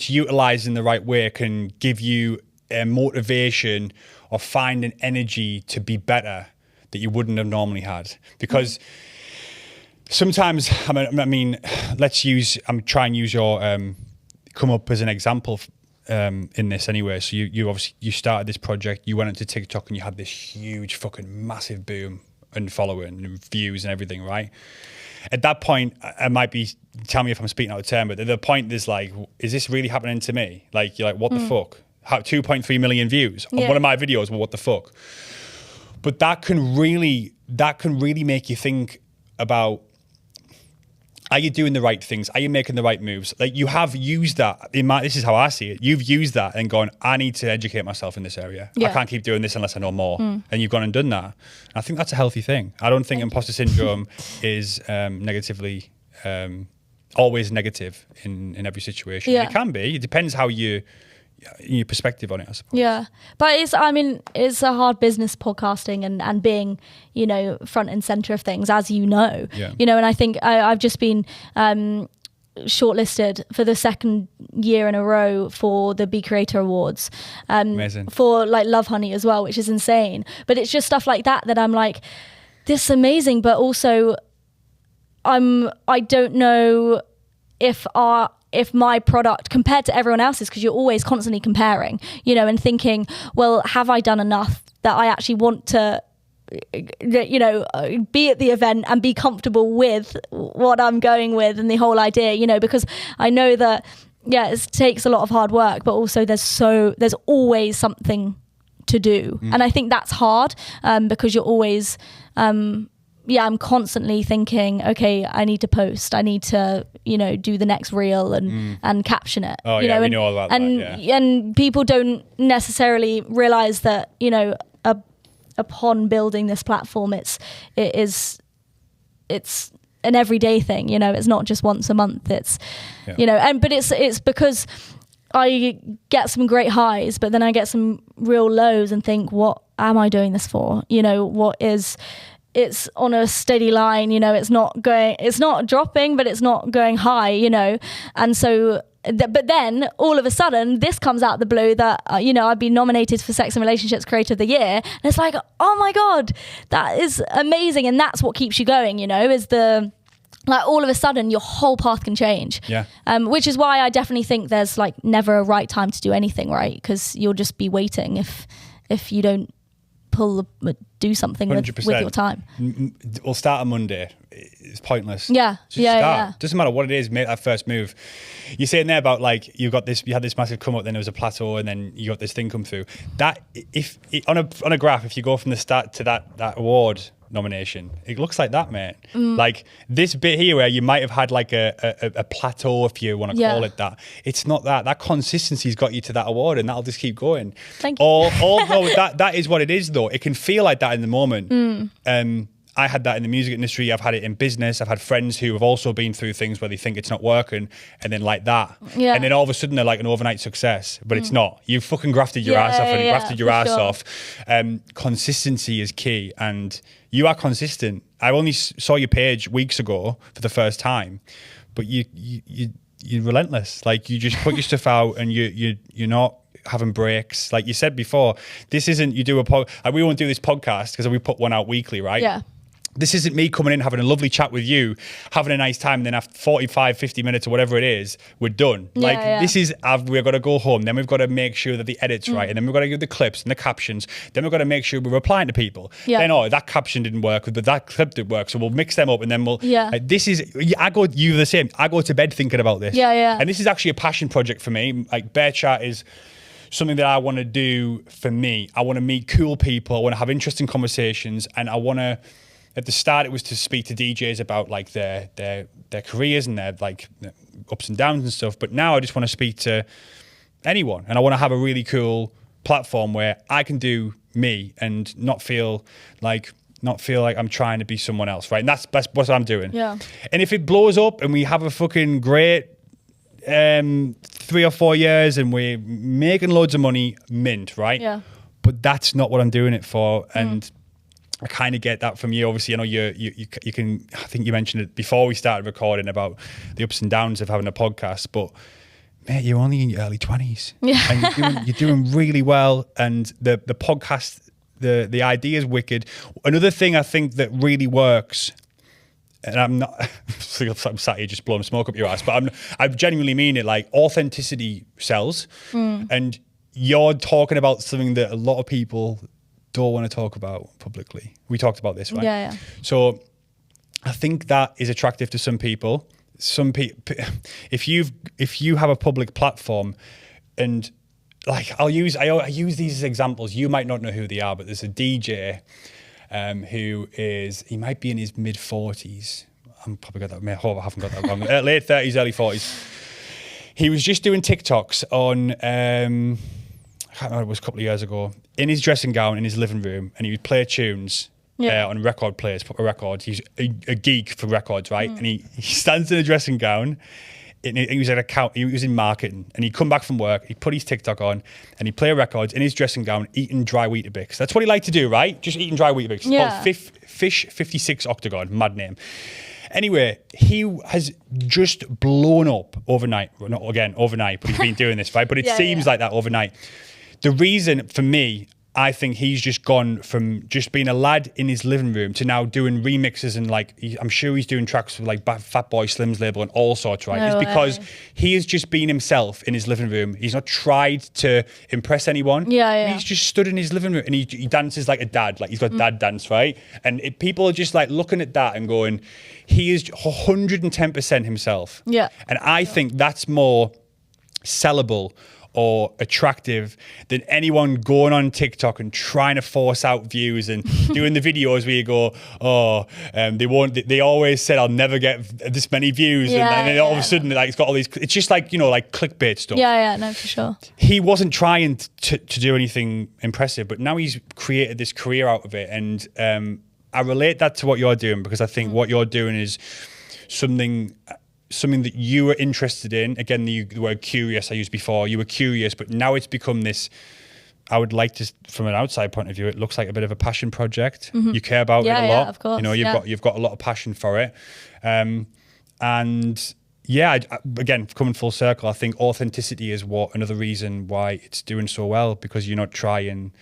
Speaker 2: utilized in the right way, can give you a motivation or find an energy to be better that you wouldn't have normally had. Because sometimes, I'm trying to use your, come up as an example in this anyway. So you obviously, you started this project, you went into TikTok and you had this huge fucking massive boom and following and views and everything, right? At that point, I might be, tell me if I'm speaking out of turn, but at the point is like, is this really happening to me? Like, you're like, what the fuck? 2.3 million views on one of my videos, well, what the fuck? But that can really make you think about, are you doing the right things? Are you making the right moves? Like, you have used that, this is how I see it, you've used that and gone, I need to educate myself in this area. I can't keep doing this unless I know more. And you've gone and done that. I think that's a healthy thing. I don't think imposter syndrome is negatively, always negative in every situation. It can be. It depends how your perspective on it, I suppose. Yeah,
Speaker 1: but it's a hard business, podcasting and being, you know, front and center of things, as you know. You know, and I think I've just been shortlisted for the second year in a row for the Be Creator Awards.
Speaker 2: Amazing.
Speaker 1: For like Love Honey as well, which is insane. But it's just stuff like that I'm like, this is amazing, but also I don't know if my product compared to everyone else's, because you're always constantly comparing, you know, and thinking, well, have I done enough that I actually want to, you know, be at the event and be comfortable with what I'm going with and the whole idea, you know, because I know that, it takes a lot of hard work, but also there's always something to do. And I think that's hard because you're always, I'm constantly thinking, okay, I need to post. I need to, you know, do the next reel and caption it.
Speaker 2: Oh,
Speaker 1: you
Speaker 2: yeah,
Speaker 1: know,
Speaker 2: we know all about that, yeah.
Speaker 1: And people don't necessarily realize that, you know, upon building this platform, it's an everyday thing. You know, it's not just once a month. It's, you know, but it's because I get some great highs, but then I get some real lows and think, what am I doing this for? You know, it's on a steady line, you know, it's not dropping, but it's not going high, you know. And so, but then all of a sudden this comes out the blue that, you know, I've been nominated for Sex and Relationships Creator of the Year. And it's like, oh my God, that is amazing. And that's what keeps you going, you know, is like all of a sudden your whole path can change.
Speaker 2: Yeah.
Speaker 1: Which is why I definitely think there's like never a right time to do anything, right? Because you'll just be waiting if you don't do something with your time.
Speaker 2: We'll start on Monday. It's pointless.
Speaker 1: Just start.
Speaker 2: Doesn't matter what it is, make that first move. You're saying there about like you had this massive come up, then there was a plateau, and then you got this thing come through. That on a graph, if you go from the start to that award nomination, it looks like that, mate. Like this bit here where you might have had like a plateau, if you want to call it that. It's not that. That consistency's got you to that award, and that'll just keep going.
Speaker 1: Thank you.
Speaker 2: Although that is what it is, though. It can feel like that in the moment. I had that in the music industry. I've had it in business. I've had friends who have also been through things where they think it's not working, and then like that. Yeah. And then all of a sudden they're like an overnight success, but it's not. You've fucking grafted your ass off and grafted your ass off. Consistency is key, and you are consistent. I only saw your page weeks ago for the first time, but you're relentless. Like you just put your stuff out, and you're not having breaks. Like you said before, this isn't, you do we won't do this podcast because we put one out weekly, right?
Speaker 1: Yeah.
Speaker 2: This isn't me coming in, having a lovely chat with you, having a nice time, and then after 45, 50 minutes or whatever it is, we're done. This is, we've got to go home, then we've got to make sure that the edit's right, and then we've got to do the clips and the captions, then we've got to make sure we're replying to people. Then, that caption didn't work, but that clip did work, so we'll mix them up, and then we'll... you the same. I go to bed thinking about this. And this is actually a passion project for me. Like, Bear Chat is something that I want to do for me. I want to meet cool people, I want to have interesting conversations, and I want to... At the start, it was to speak to DJs about like their careers and their like ups and downs and stuff. But now I just want to speak to anyone, and I want to have a really cool platform where I can do me and not feel like I'm trying to be someone else, right? And that's what I'm doing.
Speaker 1: Yeah.
Speaker 2: And if it blows up and we have a fucking great 3 or 4 years and we're making loads of money, mint, right?
Speaker 1: Yeah.
Speaker 2: But that's not what I'm doing it for, and I kind of get that from you. Obviously, I know you can, I think you mentioned it before we started recording about the ups and downs of having a podcast, but mate, you're only in your early 20s.
Speaker 1: Yeah.
Speaker 2: And you're doing really well. And the podcast, the idea is wicked. Another thing I think that really works, and I'm sat here just blowing smoke up your ass, but I genuinely mean it, like authenticity sells. And you're talking about something that a lot of people don't want to talk about publicly. We talked about this, right?
Speaker 1: Yeah.
Speaker 2: So I think that is attractive to some people. Some people, if you have a public platform, and like I use these as examples. You might not know who they are, but there's a DJ he might be in his mid 40s. I'm probably got that. I hope I haven't got that wrong. Late 30s, early 40s. He was just doing TikToks on. I can't remember, it was a couple of years ago, in his dressing gown in his living room, and he would play tunes on record players, proper records. He's a geek for records, right? And he stands in a dressing gown. He was in marketing, and he'd come back from work, he'd put his TikTok on, and he'd play records in his dressing gown, eating dry Weetabix. That's what he liked to do, right? Just eating dry Weetabix.
Speaker 1: Yeah.
Speaker 2: It's called Fish 56 Octagon, mad name. Anyway, he has just blown up overnight. Well, not again overnight, but he's been doing this, right? But it seems like that overnight. The reason for me, I think he's just gone from just being a lad in his living room to now doing remixes, and like I'm sure he's doing tracks with like Fatboy Slim's label and all sorts, right? It's because he has just been himself in his living room. He's not tried to impress anyone. He's just stood in his living room and he dances like a dad, like he's got dad dance, right? And people are just like looking at that and going, he is 110% himself.
Speaker 1: Yeah.
Speaker 2: And I think that's more sellable or attractive than anyone going on TikTok and trying to force out views and doing the videos where you go, they always said I'll never get this many views, and then all of a sudden like it's got all these, it's just like, like clickbait stuff.
Speaker 1: No, for sure.
Speaker 2: He wasn't trying to do anything impressive, but now he's created this career out of it, and I relate that to what you're doing, because I think what you're doing is something that you were interested in. Again, the word curious I used before. You were curious, but now it's become this, I would like to, from an outside point of view, it looks like a bit of a passion project. You care about it a lot.
Speaker 1: Yeah, of course.
Speaker 2: You've got a lot of passion for it. Again, coming full circle, I think authenticity is another reason why it's doing so well, because you're not trying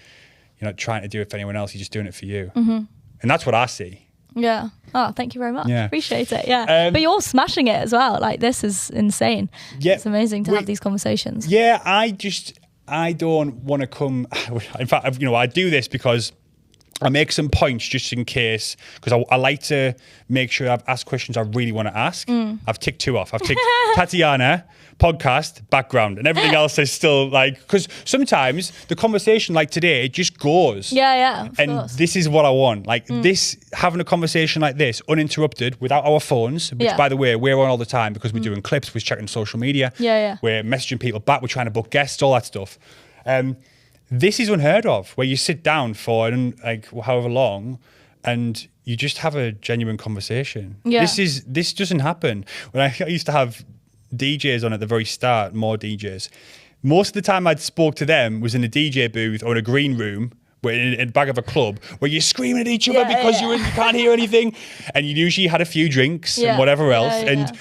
Speaker 2: to do it for anyone else. You're just doing it for you. And that's what I see.
Speaker 1: Yeah. Oh, thank you very much.
Speaker 2: Yeah.
Speaker 1: Appreciate it. Yeah. But you're smashing it as well. Like, this is insane.
Speaker 2: Yeah.
Speaker 1: It's amazing to have these conversations.
Speaker 2: Yeah. I don't want to come. In fact, I do this because I make some points just in case, because I like to make sure I've asked questions I really want to ask. I've ticked 2 off. I've ticked Tatiana, podcast, background, and everything else is still like, because sometimes the conversation like today, it just goes.
Speaker 1: Yeah. Of
Speaker 2: and
Speaker 1: course.
Speaker 2: This is what I want. Like this, having a conversation like this, uninterrupted, without our phones, which by the way, we're on all the time because we're doing clips, we're checking social media. We're messaging people back, we're trying to book guests, all that stuff. This is unheard of, where you sit down for like however long and you just have a genuine conversation.
Speaker 1: Yeah.
Speaker 2: This doesn't happen. When I used to have DJs on at the very start, more DJs, most of the time I'd spoke to them was in a DJ booth or in a green room, in the back of a club, where you're screaming at each other because you can't hear anything, and you usually had a few drinks and whatever else. And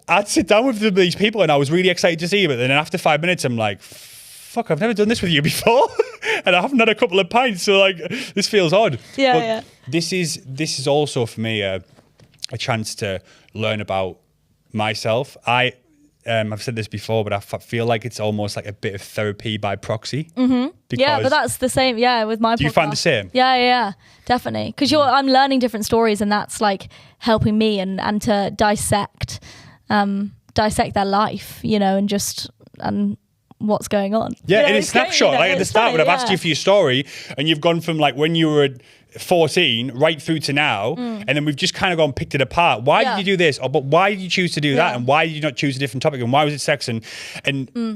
Speaker 2: I'd sit down with these people and I was really excited to see them, but then after 5 minutes I'm like, fuck, I've never done this with you before. and I haven't had a couple of pints, so like this feels odd.
Speaker 1: Yeah,
Speaker 2: But
Speaker 1: yeah.
Speaker 2: This is also for me a chance to learn about myself. I've said this before, but I feel like it's almost like a bit of therapy by proxy. Mm-hmm.
Speaker 1: Yeah, but that's the same. Yeah, with my.
Speaker 2: Do you find the same?
Speaker 1: Yeah, definitely. Because I'm learning different stories, and that's like helping me and to dissect their life, and what's going on.
Speaker 2: Yeah, in a
Speaker 1: it's great,
Speaker 2: snapshot. Like at the
Speaker 1: it's
Speaker 2: start, when
Speaker 1: funny,
Speaker 2: I've asked you for your story, and you've gone from like when you were 14 right through to now, and then we've just kind of gone picked it apart. Why did you do this? But why did you choose to do that? And why did you not choose a different topic? And why was it sex? And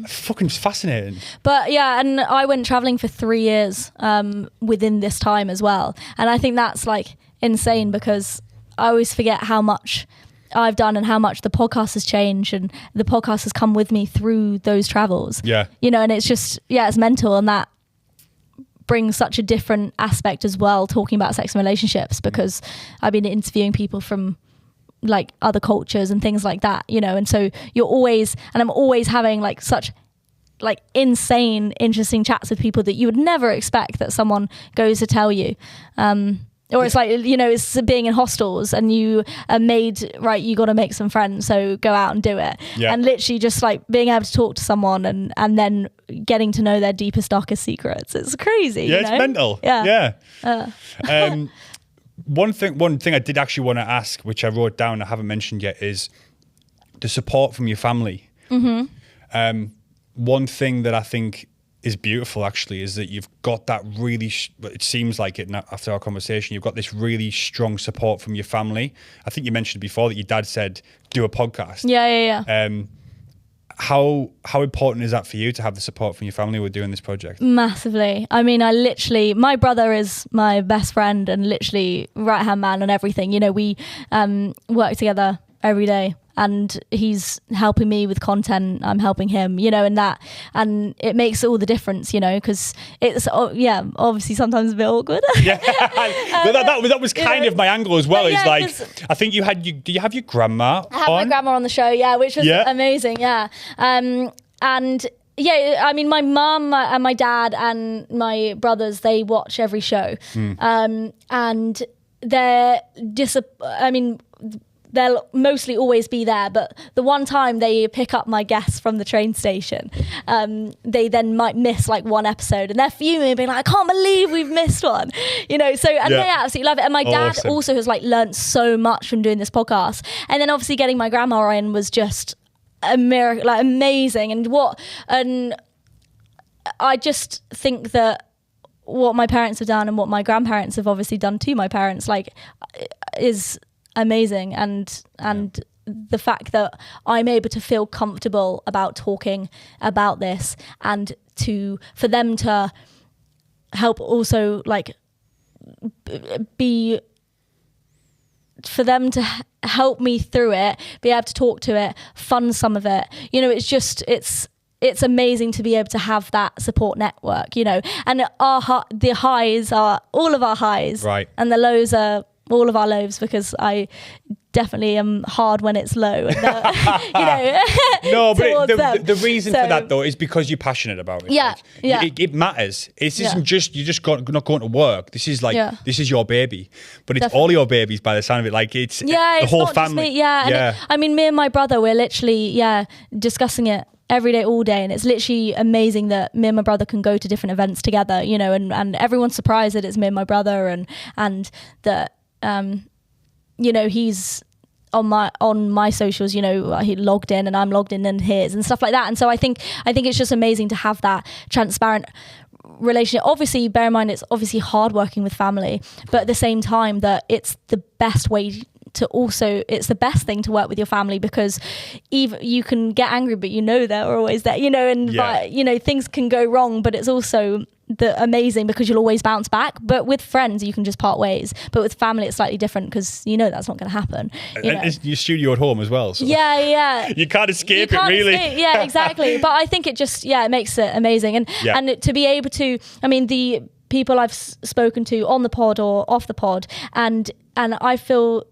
Speaker 2: fucking fascinating.
Speaker 1: But yeah, and I went traveling for 3 years within this time as well. And I think that's like insane because I always forget how much I've done and how much the podcast has changed, and the podcast has come with me through those travels.
Speaker 2: Yeah.
Speaker 1: And it's just, it's mental, and that brings such a different aspect as well, talking about sex and relationships, because I've been interviewing people from like other cultures and things like that, and so I'm always having like such like insane, interesting chats with people that you would never expect that someone goes to tell you. Or it's like, it's being in hostels and you are made, right, you got to make some friends, so go out and do it.
Speaker 2: Yeah.
Speaker 1: And literally just like being able to talk to someone and then getting to know their deepest, darkest secrets. It's crazy.
Speaker 2: Yeah, it's mental.
Speaker 1: Yeah.
Speaker 2: One thing I did actually want to ask, which I wrote down, I haven't mentioned yet, is the support from your family. Mm-hmm. One thing that I think is beautiful actually is that you've got that really it seems like it after our conversation, you've got this really strong support from your family. I think you mentioned before that your dad said do a podcast.
Speaker 1: Yeah.
Speaker 2: How important is that for you to have the support from your family with doing this project?
Speaker 1: Massively. I mean, my brother is my best friend and literally right hand man on everything. We work together every day, and he's helping me with content, I'm helping him, and it makes all the difference, because it's obviously sometimes a bit awkward.
Speaker 2: Yeah. But that was kind of my angle as well. Is like, I think do you have your grandma
Speaker 1: I have my grandma on the show, which was amazing, and I mean, my mum and my dad and my brothers, they watch every show, and they'll mostly always be there, but the one time they pick up my guests from the train station, they then might miss like one episode, and they're fuming and being like, I can't believe we've missed one, so, and they absolutely love it. And my dad also has like learnt so much from doing this podcast, and then obviously getting my grandma in was just a miracle, like amazing. And I just think that what my parents have done and what my grandparents have obviously done to my parents, like, is amazing, and the fact that I'm able to feel comfortable about talking about this, and for them to help also like for them to help me through it, be able to talk to it, fund some of it, it's amazing to be able to have that support network, and the highs are all of our highs,
Speaker 2: right,
Speaker 1: and the lows are all of our lows, because I definitely am hard when it's low. And,
Speaker 2: no, but the reason for that though is because you're passionate about it.
Speaker 1: Yeah,
Speaker 2: It matters. It isn't just you're just not going to work. This is like this is your baby, but it's all your babies by the sound of it. Like it's the whole family.
Speaker 1: Just me. I mean, me and my brother, we're literally discussing it every day, all day, and it's literally amazing that me and my brother can go to different events together. And everyone's surprised that it's me and my brother, and that. He's on my socials, he logged in and I'm logged in his and stuff like that. And so I think it's just amazing to have that transparent relationship. Obviously, bear in mind, it's obviously hard working with family, but at the same time that it's the best way to also, it's the best thing to work with your family, because even you can get angry, but they're always there, but, things can go wrong, but it's also amazing because you'll always bounce back. But with friends, you can just part ways. But with family, it's slightly different because that's not going to happen.
Speaker 2: And it's your studio at home as well. So.
Speaker 1: Yeah.
Speaker 2: You can't escape it, really.
Speaker 1: Yeah, exactly. But I think it just, it makes it amazing. And to be able to, I mean, the people I've spoken to on the pod or off the pod, and I feel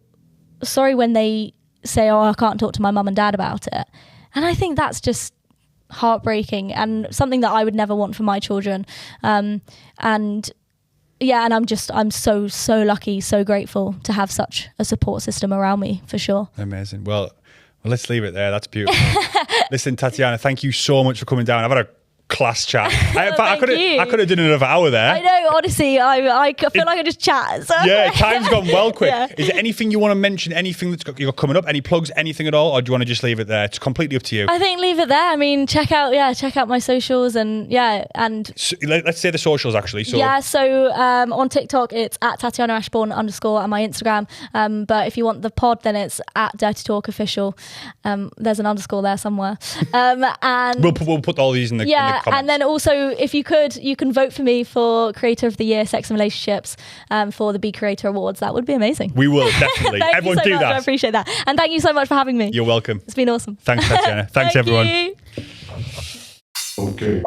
Speaker 1: sorry when they say, oh, I can't talk to my mum and dad about it. And I think that's just heartbreaking and something that I would never want for my children. And I'm so lucky, so grateful to have such a support system around me, for sure.
Speaker 2: Amazing. Well, let's leave it there. That's beautiful. Listen, Tatiana, thank you so much for coming down. I've had a class chat. I could have done another hour there.
Speaker 1: I know, honestly, I feel like I just chat. So.
Speaker 2: Yeah, time's gone well quick.
Speaker 1: Yeah.
Speaker 2: Is there anything you want to mention, anything that's you got coming up, any plugs, anything at all, or do you want to just leave it there? It's completely up to you.
Speaker 1: I think leave it there. I mean, check out my socials and
Speaker 2: So, let's say the socials actually. So
Speaker 1: on TikTok it's at Tatiana Ashborn _ and my Instagram. But if you want the pod, then it's at Dirty Talk Official. There's an underscore there somewhere. And
Speaker 2: we'll put all these in the comments.
Speaker 1: And then also, if you can vote for me for Creator of the Year, Sex and Relationships, for the Be Creator Awards. That would be amazing.
Speaker 2: We will, definitely.
Speaker 1: Thank
Speaker 2: Everyone
Speaker 1: you so
Speaker 2: do
Speaker 1: much.
Speaker 2: that.
Speaker 1: I appreciate that. And thank you so much for having me.
Speaker 2: You're welcome.
Speaker 1: It's been awesome.
Speaker 2: Thanks, Tatiana. Thanks,
Speaker 1: Thank
Speaker 2: everyone.
Speaker 1: you.
Speaker 3: Okay.